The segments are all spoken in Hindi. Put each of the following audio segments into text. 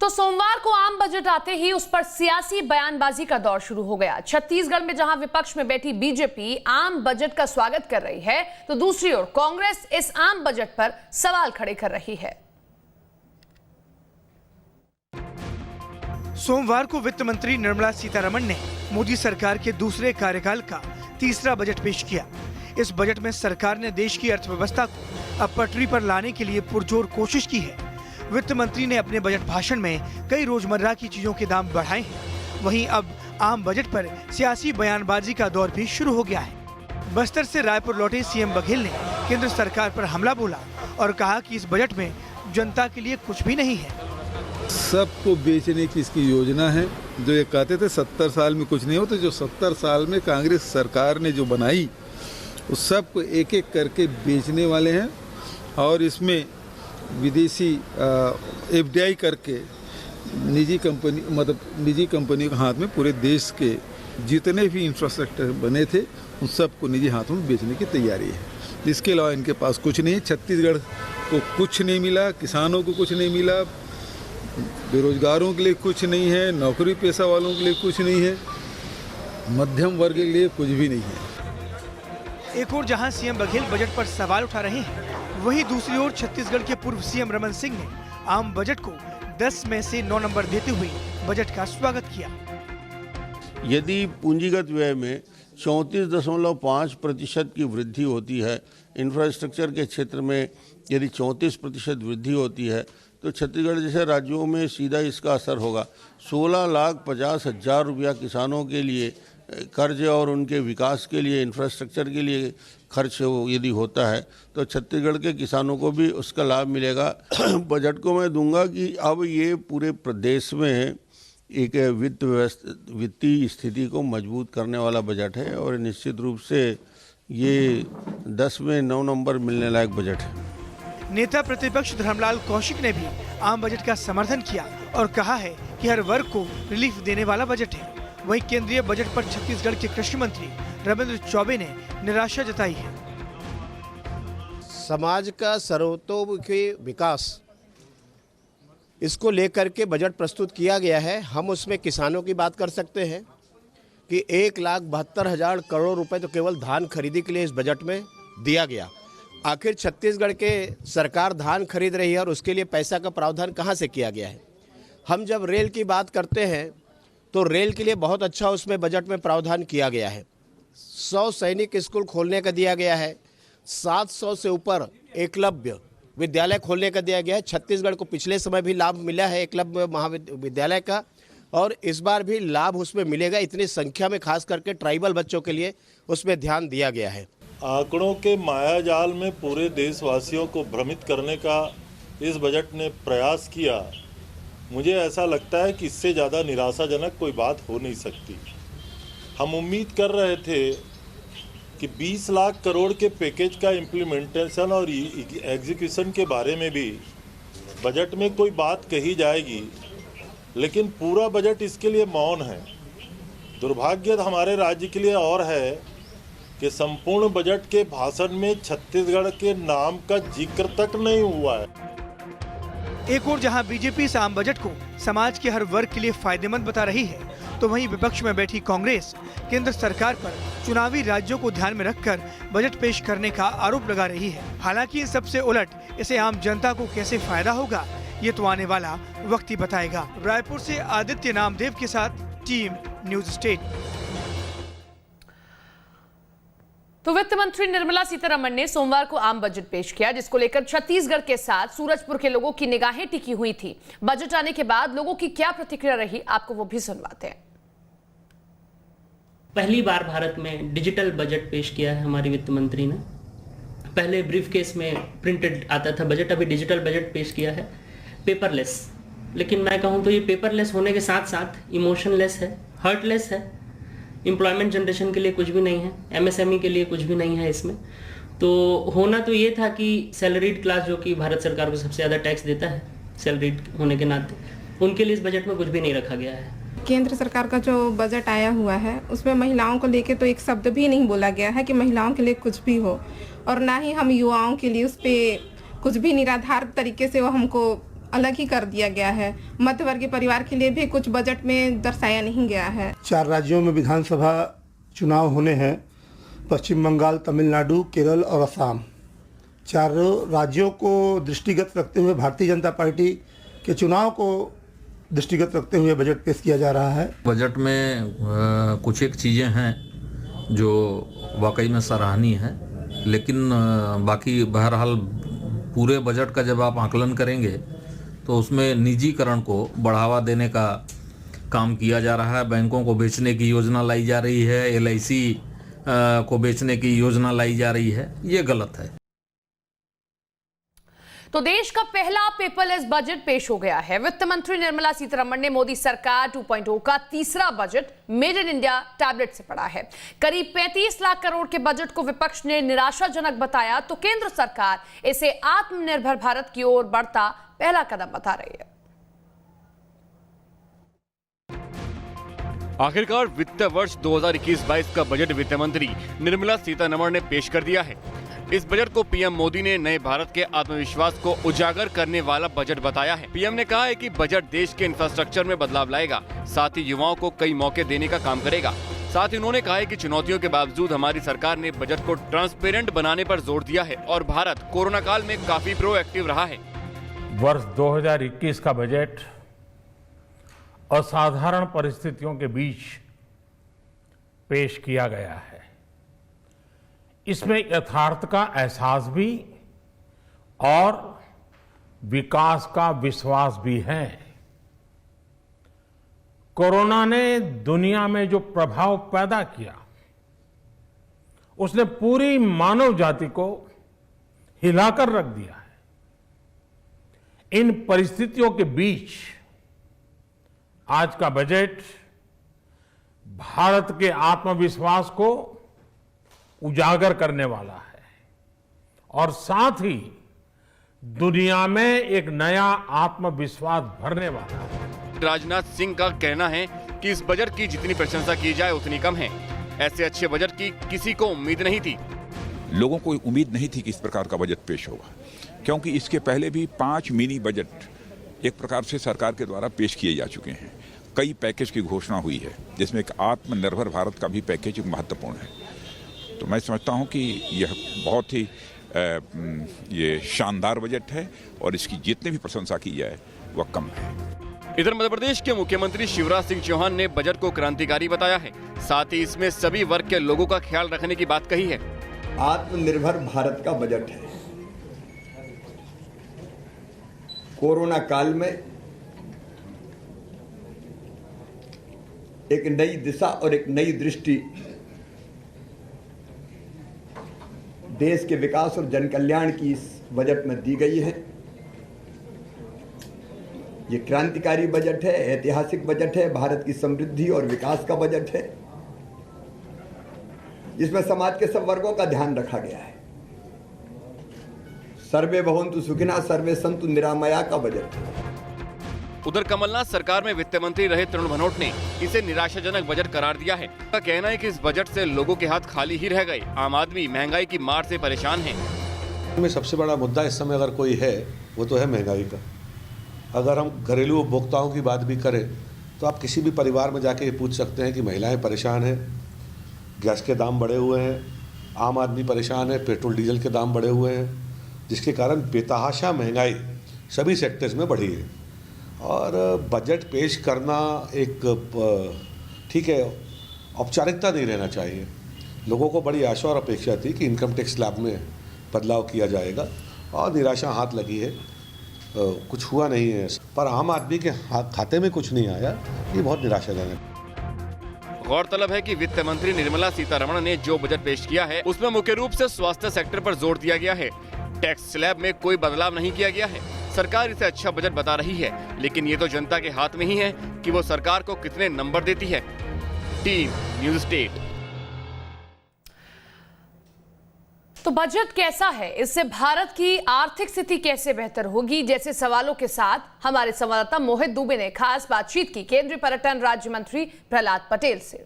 तो सोमवार को आम बजट आते ही उस पर सियासी बयानबाजी का दौर शुरू हो गया। छत्तीसगढ़ में जहां विपक्ष में बैठी बीजेपी आम बजट का स्वागत कर रही है, तो दूसरी ओर कांग्रेस इस आम बजट पर सवाल खड़े कर रही है। सोमवार को वित्त मंत्री निर्मला सीतारमण ने मोदी सरकार के दूसरे कार्यकाल का तीसरा बजट पेश किया। इस बजट में सरकार ने देश की अर्थव्यवस्था को अब पटरी पर लाने के लिए पुरजोर कोशिश की है। वित्त मंत्री ने अपने बजट भाषण में कई रोजमर्रा की चीजों के दाम बढ़ाए हैं। वहीं अब आम बजट पर सियासी बयानबाजी का दौर भी शुरू हो गया है। बस्तर से रायपुर लौटे सीएम बघेल ने केंद्र सरकार पर हमला बोला और कहा कि इस बजट में जनता के लिए कुछ भी नहीं है। सबको बेचने की इसकी योजना है। जो ये कहते थे 70 साल में कुछ नहीं होता, जो 70 साल में कांग्रेस सरकार ने जो बनाई उस सबको एक एक करके बेचने वाले हैं। और इसमें विदेशी एफडीआई करके निजी कंपनी के हाथ में पूरे देश के जितने भी इंफ्रास्ट्रक्चर बने थे उन सबको निजी हाथों में बेचने की तैयारी है। इसके अलावा इनके पास कुछ नहीं। छत्तीसगढ़ को कुछ नहीं मिला, किसानों को कुछ नहीं मिला, बेरोजगारों के लिए कुछ नहीं है, नौकरी पेशा वालों के लिए कुछ नहीं है, मध्यम वर्ग के लिए कुछ भी नहीं है। एक और जहां सीएम बघेल बजट पर सवाल उठा रहे हैं, वहीं दूसरी ओर छत्तीसगढ़ के पूर्व सीएम रमन सिंह ने आम बजट को 10 में से 9 नंबर देते हुए बजट का स्वागत किया। यदि पूंजीगत व्यय में 34.5% की वृद्धि होती है, इंफ्रास्ट्रक्चर के क्षेत्र में यदि 34% वृद्धि होती है, तो छत्तीसगढ़ जैसे राज्यों में सीधा इसका असर होगा। 16,50,000 रुपया किसानों के लिए कर्ज और उनके विकास के लिए, इंफ्रास्ट्रक्चर के लिए खर्च यदि होता है तो छत्तीसगढ़ के किसानों को भी उसका लाभ मिलेगा। बजट को मैं दूंगा कि अब ये पूरे प्रदेश में एक वित्तीय स्थिति को मजबूत करने वाला बजट है और निश्चित रूप से ये 10 में 9 नंबर मिलने लायक बजट है। नेता प्रतिपक्ष धर्मलाल कौशिक ने भी आम बजट का समर्थन किया और कहा है कि हर वर्ग को रिलीफ देने वाला बजट है। वहीं केंद्रीय बजट पर छत्तीसगढ़ के कृषि मंत्री रविंद्र चौबे ने निराशा जताई है। समाज का सर्वतोमुखी विकास, इसको लेकर के बजट प्रस्तुत किया गया है। हम उसमें किसानों की बात कर सकते हैं कि 1,72,000 करोड़ रुपए तो केवल धान खरीदी के लिए इस बजट में दिया गया। आखिर छत्तीसगढ़ के सरकार धान खरीद रही है और उसके लिए पैसा का प्रावधान कहाँ से किया गया है। हम जब रेल की बात करते हैं तो रेल के लिए बहुत अच्छा उसमें बजट में प्रावधान किया गया है। 100 सैनिक स्कूल खोलने का दिया गया है। 700 से ऊपर एकलव्य विद्यालय खोलने का दिया गया है। छत्तीसगढ़ को पिछले समय भी लाभ मिला है एकलव्य महाविद्यालय का, और इस बार भी लाभ उसमें मिलेगा। इतनी संख्या में खास करके ट्राइबल बच्चों के लिए उसमें ध्यान दिया गया है। आंकड़ों के मायाजाल में पूरे देशवासियों को भ्रमित करने का इस बजट ने प्रयास किया। मुझे ऐसा लगता है कि इससे ज़्यादा निराशाजनक कोई बात हो नहीं सकती। हम उम्मीद कर रहे थे कि 20 लाख करोड़ के पैकेज का इम्प्लीमेंटेशन और एग्जीक्यूशन के बारे में भी बजट में कोई बात कही जाएगी, लेकिन पूरा बजट इसके लिए मौन है। दुर्भाग्य हमारे राज्य के लिए और है कि संपूर्ण बजट के भाषण में छत्तीसगढ़ के नाम का जिक्र तक नहीं हुआ है। एक और जहां बीजेपी इस आम बजट को समाज के हर वर्ग के लिए फायदेमंद बता रही है, तो वहीं विपक्ष में बैठी कांग्रेस केंद्र सरकार पर चुनावी राज्यों को ध्यान में रखकर बजट पेश करने का आरोप लगा रही है। हालांकि इन सबसे उलट इसे आम जनता को कैसे फायदा होगा, ये तो आने वाला वक्त ही बताएगा। रायपुर से आदित्य नामदेव के साथ टीम न्यूज स्टेट। तो वित्त मंत्री निर्मला सीतारमण ने सोमवार को आम बजट पेश किया, जिसको लेकर छत्तीसगढ़ के साथ सूरजपुर के लोगों की निगाहें टिकी हुई थी। बजट आने के बाद लोगों की क्या प्रतिक्रिया रही, आपको वो भी सुनवाते हैं। पहली बार भारत में डिजिटल बजट पेश किया है हमारी वित्त मंत्री ने। पहले ब्रीफ केस में प्रिंटेड आता था बजट, अभी डिजिटल बजट पेश किया है, पेपरलेस। लेकिन मैं कहूँ तो ये पेपरलेस होने के साथ साथ इमोशनलेस है, हर्टलेस है। एम्प्लॉयमेंट जनरेशन के लिए कुछ भी नहीं है, एमएसएमई के लिए कुछ भी नहीं है इसमें। तो होना तो ये था कि सैलरीड क्लास, जो कि भारत सरकार को सबसे ज़्यादा टैक्स देता है सैलरीड होने के नाते, उनके लिए इस बजट में कुछ भी नहीं रखा गया है। केंद्र सरकार का जो बजट आया हुआ है उसमें महिलाओं को लेके तो एक शब्द भी नहीं बोला गया है कि महिलाओं के लिए कुछ भी हो, और ना ही हम युवाओं के लिए उस पर कुछ भी निराधार तरीके से वो हमको अलग ही कर दिया गया है। मध्यवर्गीय परिवार के लिए भी कुछ बजट में दर्शाया नहीं गया है। 4 राज्यों में विधानसभा चुनाव होने हैं, पश्चिम बंगाल, तमिलनाडु, केरल और असम। 4 राज्यों को दृष्टिगत रखते हुए भारतीय जनता पार्टी के चुनाव को दृष्टिगत रखते हुए बजट पेश किया जा रहा है। बजट में कुछ एक चीज़ें हैं जो वाकई में सराहनीय है, लेकिन बाकी बहरहाल पूरे बजट का जब आप आकलन करेंगे तो उसमें निजीकरण को बढ़ावा देने का काम किया जा रहा है। बैंकों को बेचने की योजना लाई जा रही है, LIC को बेचने की योजना लाई जा रही है, ये गलत है। तो देश का पहला पेपरलेस बजट पेश हो गया है। वित्त मंत्री निर्मला सीतारमण ने मोदी सरकार 2.0 का तीसरा budget made in India tablet से पढ़ा है। करीब 35 लाख करोड़ के बजट को विपक्ष ने निराशाजनक बताया, तो केंद्र सरकार इसे आत्मनिर्भर भारत की ओर बढ़ता पहला कदम बता रही है। आखिरकार वित्त वर्ष 2021-22 का बजट वित्त मंत्री निर्मला सीतारमण ने पेश कर दिया है। इस बजट को पीएम मोदी ने नए भारत के आत्मविश्वास को उजागर करने वाला बजट बताया है। पीएम ने कहा है कि बजट देश के इंफ्रास्ट्रक्चर में बदलाव लाएगा, साथ ही युवाओं को कई मौके देने का काम करेगा। साथ ही उन्होंने कहा है कि चुनौतियों के बावजूद हमारी सरकार ने बजट को ट्रांसपेरेंट बनाने पर जोर दिया है और भारत कोरोना काल में काफी प्रोएक्टिव रहा है। वर्ष 2021 का बजट असाधारण परिस्थितियों के बीच पेश किया गया है। इसमें यथार्थ का एहसास भी और विकास का विश्वास भी है। कोरोना ने दुनिया में जो प्रभाव पैदा किया, उसने पूरी मानव जाति को हिलाकर रख दिया है। इन परिस्थितियों के बीच आज का बजट भारत के आत्मविश्वास को उजागर करने वाला है और साथ ही दुनिया में एक नया आत्मविश्वास भरने वाला है। राजनाथ सिंह का कहना है कि इस बजट की जितनी प्रशंसा की जाए उतनी कम है। ऐसे अच्छे बजट की किसी को उम्मीद नहीं थी। लोगों को उम्मीद नहीं थी कि इस प्रकार का बजट पेश होगा, क्योंकि इसके पहले भी 5 मिनी बजट एक प्रकार से सरकार के द्वारा पेश किए जा चुके हैं। कई पैकेज की घोषणा हुई है, जिसमें एक आत्मनिर्भर भारत का भी पैकेज महत्वपूर्ण है। तो मैं समझता हूं कि यह बहुत ही ये शानदार बजट है और इसकी जितनी भी प्रशंसा की जाए वह कम है। इधर मध्य प्रदेश के मुख्यमंत्री शिवराज सिंह चौहान ने बजट को क्रांतिकारी बताया है। साथ ही इसमें सभी वर्ग के लोगों का ख्याल रखने की बात कही है। आत्मनिर्भर भारत का बजट है। कोरोना काल में एक नई दिशा और एक नई दृष्टि देश के विकास और जन कल्याण की इस बजट में दी गई है। ये क्रांतिकारी बजट है, ऐतिहासिक बजट है, भारत की समृद्धि और विकास का बजट है। इसमें समाज के सब वर्गों का ध्यान रखा गया है। सर्वे भवन्तु सुखिनः सर्वे सन्तु निरामया का बजट है। उधर कमलनाथ सरकार में वित्त मंत्री रहे तरुण भनोट ने इसे निराशाजनक बजट करार दिया है। उनका कहना है कि इस बजट से लोगों के हाथ खाली ही रह गए। आम आदमी महंगाई की मार से परेशान है। में सबसे बड़ा मुद्दा इस समय अगर कोई है वो तो है महंगाई का। अगर हम घरेलू उपभोक्ताओं की बात भी करें तो आप किसी भी परिवार में जाके ये पूछ सकते हैं कि महिलाएं परेशान हैं, गैस के दाम बढ़े हुए हैं, आम आदमी परेशान है, पेट्रोल डीजल के दाम बढ़े हुए हैं, जिसके कारण बेतहाशा महंगाई सभी सेक्टर्स में बढ़ी है। और बजट पेश करना एक ठीक है, औपचारिकता नहीं रहना चाहिए। लोगों को बड़ी आशा और अपेक्षा थी कि इनकम टैक्स स्लैब में बदलाव किया जाएगा और निराशा हाथ लगी है, कुछ हुआ नहीं है। पर आम आदमी के खाते में कुछ नहीं आया, ये बहुत निराशाजनक। गौरतलब है कि वित्त मंत्री निर्मला सीतारमण ने जो बजट पेश किया है उसमें मुख्य रूप से स्वास्थ्य सेक्टर पर जोर दिया गया है। टैक्स स्लैब में कोई बदलाव नहीं किया गया है। सरकार इसे अच्छा बजट बता रही है, लेकिन ये तो जनता के हाथ में ही है कि वो सरकार को कितने नंबर देती है। Team news state. तो बजट कैसा है, इससे भारत की आर्थिक स्थिति कैसे बेहतर होगी, जैसे सवालों के साथ हमारे संवाददाता मोहित दुबे ने खास बातचीत की केंद्रीय पर्यटन राज्य मंत्री प्रहलाद पटेल से।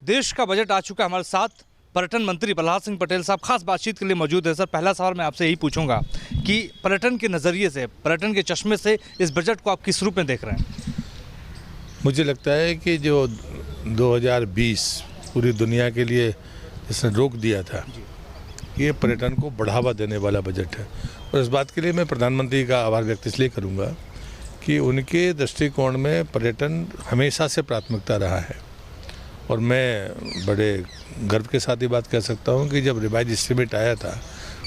देश का बजट आ चुका है हमारे साथ। पर्यटन मंत्री प्रहलाद सिंह पटेल साहब खास बातचीत के लिए मौजूद है। सर, पहला सवाल मैं आपसे यही पूछूंगा कि पर्यटन के नज़रिए से, पर्यटन के चश्मे से इस बजट को आप किस रूप में देख रहे हैं? मुझे लगता है कि जो 2020 पूरी दुनिया के लिए इसने रोक दिया था, ये पर्यटन को बढ़ावा देने वाला बजट है। और इस बात के लिए मैं प्रधानमंत्री का आभार व्यक्त इसलिए करूंगा कि उनके दृष्टिकोण में पर्यटन हमेशा से प्राथमिकता रहा है। और मैं बड़े गर्व के साथ ही बात कह सकता हूं कि जब रिवाइज एस्टीमेट आया था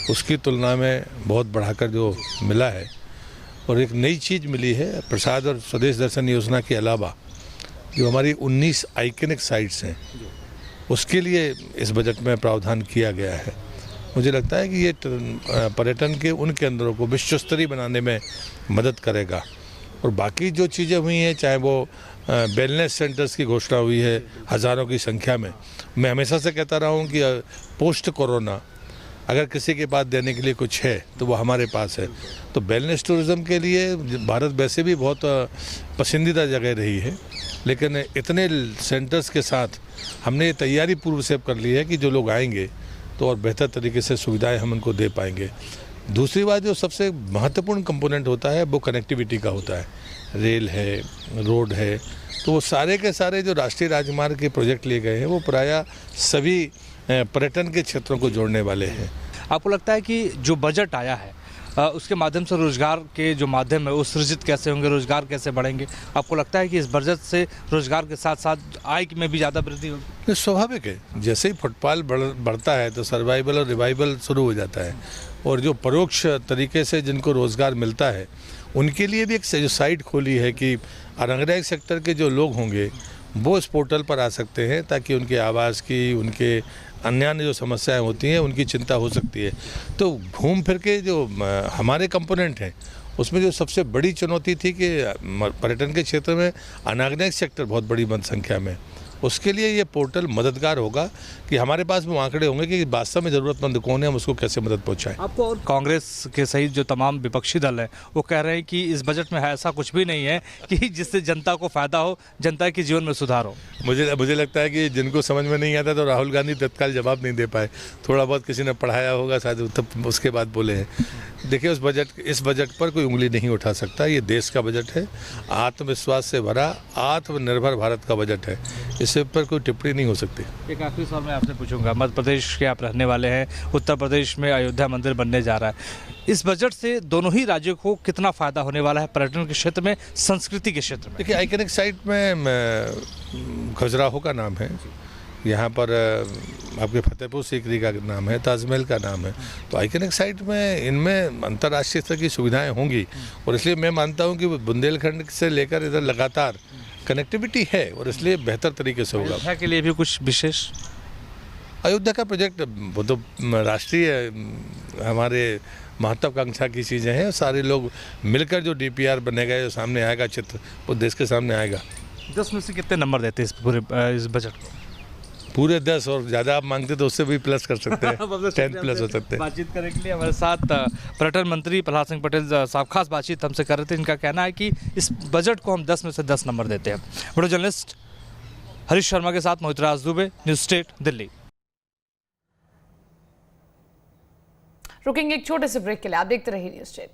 उसकी तुलना में बहुत बढ़ाकर जो मिला है, और एक नई चीज़ मिली है प्रसाद और स्वदेश दर्शन योजना के अलावा जो हमारी 19 आइकनिक साइट्स हैं उसके लिए इस बजट में प्रावधान किया गया है। मुझे लगता है कि ये पर्यटन के उन केंद्रों को विश्व स्तरीय बनाने में मदद करेगा। और बाकी जो चीज़ें हुई हैं, चाहे वो वेलनेस सेंटर्स की घोषणा हुई है हज़ारों की संख्या में, मैं हमेशा से कहता रहा हूँ कि पोस्ट कोरोना अगर किसी के पास देने के लिए कुछ है तो वो हमारे पास है। तो वेलनेस टूरिज़्म के लिए भारत वैसे भी बहुत पसंदीदा जगह रही है, लेकिन इतने सेंटर्स के साथ हमने ये तैयारी पूर्व से कर ली है कि जो लोग आएंगे तो और बेहतर तरीके से सुविधाएं हम उनको दे पाएंगे। दूसरी बात जो सबसे महत्वपूर्ण कंपोनेंट होता है वो कनेक्टिविटी का होता है, रेल है, रोड है। तो वो सारे के सारे जो राष्ट्रीय राजमार्ग के प्रोजेक्ट लिए गए हैं वो प्रायः सभी पर्यटन के क्षेत्रों को जोड़ने वाले हैं। आपको लगता है कि जो बजट आया है उसके माध्यम से रोजगार के जो माध्यम है वो सृजित कैसे होंगे, रोजगार कैसे बढ़ेंगे? आपको लगता है कि इस बजट से रोजगार के साथ साथ आय में भी ज़्यादा वृद्धि होगी? स्वाभाविक है, जैसे ही फुटफॉल बढ़ता है तो सर्वाइवल और रिवाइवल शुरू हो जाता है। और जो परोक्ष तरीके से जिनको रोज़गार मिलता है उनके लिए भी एक साइट खोली है कि अनारक्षित सेक्टर के जो लोग होंगे वो इस पोर्टल पर आ सकते हैं ताकि उनके आवास की, उनके अन्य जो समस्याएं होती हैं उनकी चिंता हो सकती है। तो घूम फिर के जो हमारे कंपोनेंट हैं उसमें जो सबसे बड़ी चुनौती थी कि पर्यटन के क्षेत्र में अनारक्षित सेक्टर बहुत बड़ी संख्या में, उसके लिए ये पोर्टल मददगार होगा कि हमारे पास वो आंकड़े होंगे कि वास्तव में ज़रूरतमंद कौन है, हम उसको कैसे मदद पहुंचाएं। आपको और कांग्रेस के सहित जो तमाम विपक्षी दल हैं वो कह रहे हैं कि इस बजट में ऐसा कुछ भी नहीं है कि जिससे जनता को फ़ायदा हो, जनता के जीवन में सुधार हो। मुझे लगता है कि जिनको समझ में नहीं आता तो राहुल गांधी तत्काल जवाब नहीं दे पाए, थोड़ा बहुत किसी ने पढ़ाया होगा शायद तब उसके बाद बोले हैं। देखिए इस बजट पर कोई उंगली नहीं उठा सकता। ये देश का बजट है, आत्मविश्वास से भरा आत्मनिर्भर भारत का बजट है, इससे पर कोई टिप्पणी नहीं हो सकती। एक आखिरी सवाल मैं आपसे पूछूंगा, मध्य प्रदेश के आप रहने वाले हैं, उत्तर प्रदेश में अयोध्या मंदिर बनने जा रहा है, इस बजट से दोनों ही राज्यों को कितना फ़ायदा होने वाला है पर्यटन के क्षेत्र में, संस्कृति के क्षेत्र में? देखिए आइकनिक साइट में खजुराहो का नाम है, यहाँ पर आपके फतेहपुर सीकरी का नाम है, ताजमहल का नाम है। तो आइकनिक साइट में इनमें अंतर्राष्ट्रीय स्तर की सुविधाएं होंगी और इसलिए मैं मानता हूँ कि बुंदेलखंड से लेकर इधर लगातार कनेक्टिविटी है और इसलिए बेहतर तरीके से होगा। अयोध्या के लिए भी कुछ विशेष? अयोध्या का प्रोजेक्ट वो तो राष्ट्रीय हमारे महत्वाकांक्षा की चीज़ें हैं। सारे लोग मिलकर जो DPR बनेगा, जो सामने आएगा चित्र, वो देश के सामने आएगा। 10 में से कितने नंबर देते हैं इस बजट को? पूरे 10, और ज़्यादा आप मांगते तो उससे भी प्लस कर सकते हैं 10 प्लस हो सकते हैं। बातचीत करने के लिए हमारे साथ पर्यटन मंत्री प्रहलाद सिंह पटेल साहब खास बातचीत हमसे कर रहे थे। इनका कहना है कि इस बजट को हम 10 में से 10 नंबर देते हैं। वीडियो जर्नलिस्ट हरीश शर्मा के साथ मोहित राज दुबे, न्यूज़ स्टेट, दिल्ली। रुकेंगे एक छोटे से ब्रेक के लिए, आप देखते रहिए न्यूज़ स्टेट।